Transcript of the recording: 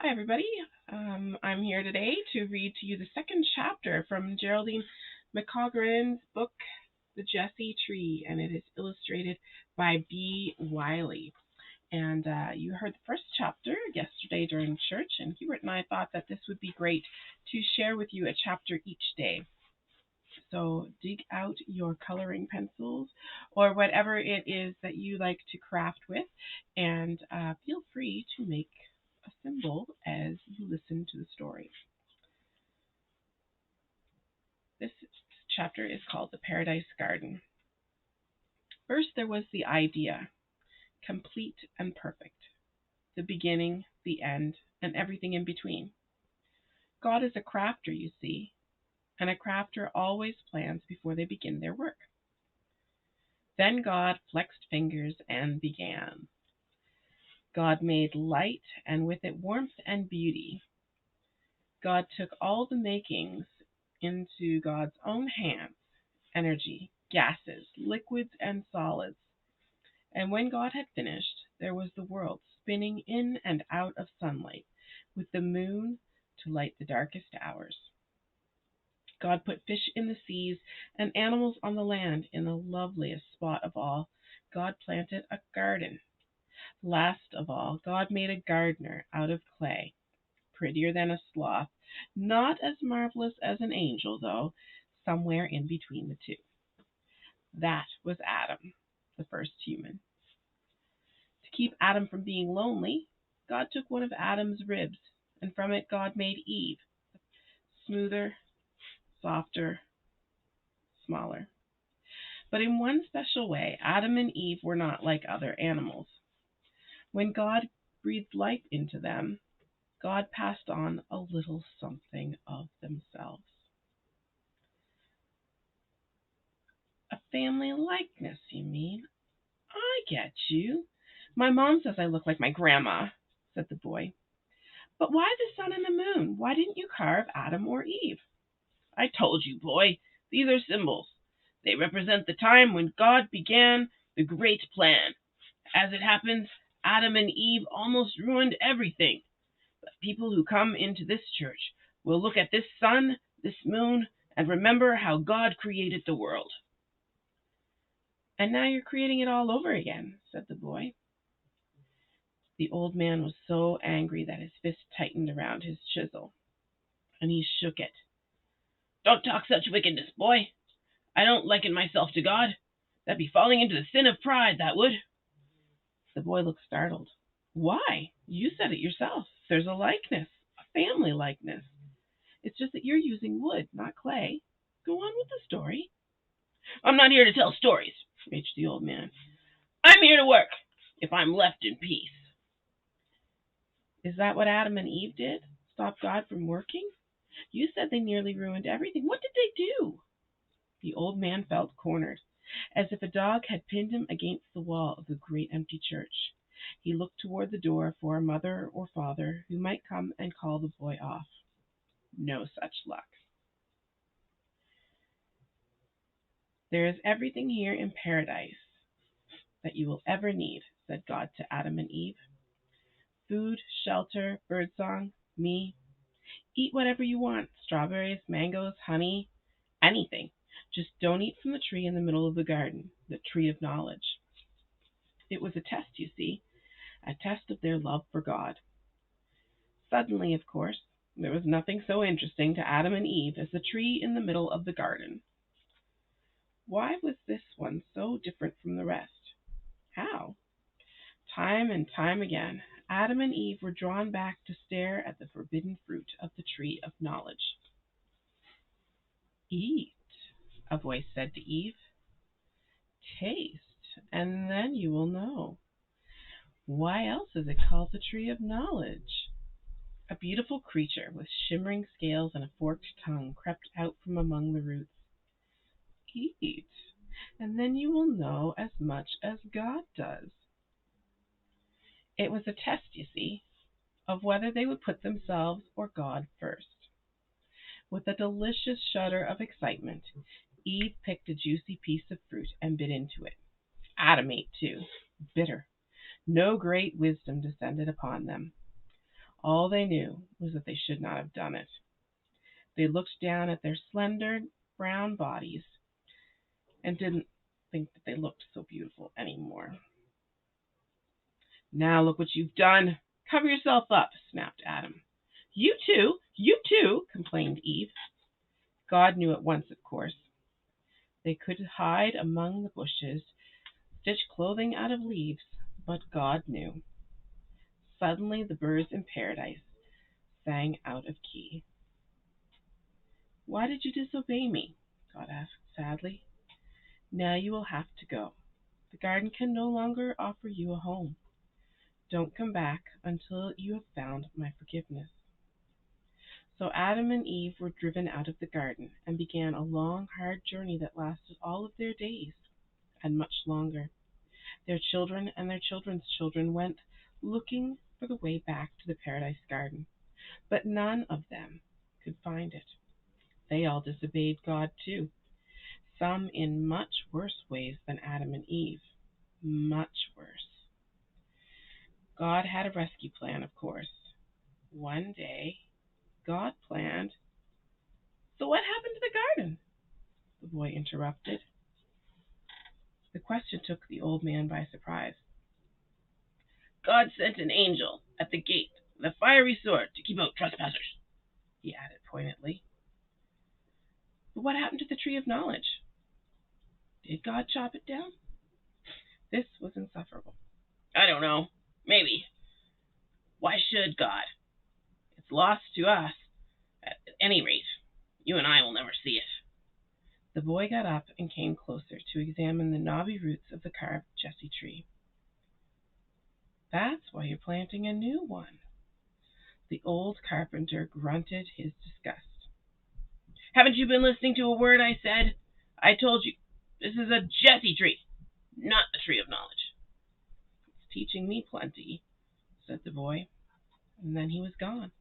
Hi, everybody. I'm here today to read to you the second chapter from Geraldine McCaughrean's book, The Jesse Tree, and it is illustrated by B. Wiley. And you heard the first chapter yesterday during church, and Hubert and I thought that this would be great to share with you a chapter each day. So dig out your coloring pencils or whatever it is that you like to craft with, and feel free to make a symbol as you listen to the story. This chapter is called The Paradise Garden. First, there was the idea, complete and perfect, the beginning, the end, and everything in between. God is a crafter, you see, and a crafter always plans before they begin their work. Then God flexed fingers and began. God made light, and with it warmth and beauty. God took all the makings into God's own hands, energy, gases, liquids, and solids. And when God had finished, there was the world spinning in and out of sunlight, with the moon to light the darkest hours. God put fish in the seas and animals on the land. In the loveliest spot of all, God planted a garden. Last of all, God made a gardener out of clay, prettier than a sloth, not as marvelous as an angel, though, somewhere in between the two. That was Adam, the first human. To keep Adam from being lonely, God took one of Adam's ribs, and from it God made Eve, smoother, softer, smaller. But in one special way, Adam and Eve were not like other animals. When God breathed life into them, God passed on a little something of themselves. A family likeness, you mean? I get you. My mom says I look like my grandma, said the boy. But why the sun and the moon? Why didn't you carve Adam or Eve? I told you, boy, these are symbols. They represent the time when God began the great plan. As it happens, Adam and Eve almost ruined everything. But people who come into this church will look at this sun, this moon, and remember how God created the world. And now you're creating it all over again, said the boy. The old man was so angry that his fist tightened around his chisel, and he shook it. Don't talk such wickedness, boy. I don't liken myself to God. That'd be falling into the sin of pride, that would. The boy looked startled. Why? You said it yourself. There's a likeness, a family likeness. It's just that you're using wood, not clay. Go on with the story. I'm not here to tell stories, raged the old man. I'm here to work, if I'm left in peace. Is that what Adam and Eve did? Stop God from working? You said they nearly ruined everything. What did they do? The old man felt cornered, as if a dog had pinned him against the wall of the great empty church. He looked toward the door for a mother or father who might come and call the boy off. No such luck. There is everything here in paradise that you will ever need, said God to Adam and Eve. Food, shelter, birdsong, me. Eat whatever you want, strawberries, mangoes, honey, anything. Just don't eat from the tree in the middle of the garden, the tree of knowledge. It was a test, you see, a test of their love for God. Suddenly, of course, there was nothing so interesting to Adam and Eve as the tree in the middle of the garden. Why was this one so different from the rest? How? Time and time again, Adam and Eve were drawn back to stare at the forbidden fruit of the tree of knowledge. Eat, a voice said to Eve. Taste, and then you will know. Why else is it called the tree of knowledge? A beautiful creature with shimmering scales and a forked tongue crept out from among the roots. Eat, and then you will know as much as God does. It was a test, you see, of whether they would put themselves or God first. With a delicious shudder of excitement, Eve picked a juicy piece of fruit and bit into it. Adam ate too. Bitter. No great wisdom descended upon them. All they knew was that they should not have done it. They looked down at their slender brown bodies and didn't think that they looked so beautiful anymore. "Now look what you've done. Cover yourself up," snapped Adam. You too, complained Eve. God knew at once, of course. They could hide among the bushes, stitch clothing out of leaves, but God knew. Suddenly the birds in paradise sang out of key. "Why did you disobey me?" God asked sadly. "Now you will have to go. The garden can no longer offer you a home. Don't come back until you have found my forgiveness." So Adam and Eve were driven out of the garden and began a long, hard journey that lasted all of their days and much longer. Their children and their children's children went looking for the way back to the Paradise Garden, but none of them could find it. They all disobeyed God too, some in much worse ways than Adam and Eve. Much worse. God had a rescue plan, of course. One day, God planned. "So what happened to the garden?" the boy interrupted. The question took the old man by surprise. "God sent an angel at the gate with a fiery sword to keep out trespassers," he added pointedly. "But what happened to the tree of knowledge? Did God chop it down?" This was insufferable. "I don't know. Maybe. Why should God? It's lost to us. At any rate, you and I will never see it." The boy got up and came closer to examine the knobby roots of the carved Jesse tree. "That's why you're planting a new one." The old carpenter grunted his disgust. "Haven't you been listening to a word I said? I told you, this is a Jesse tree, not the tree of knowledge." "It's teaching me plenty," said the boy, and then he was gone.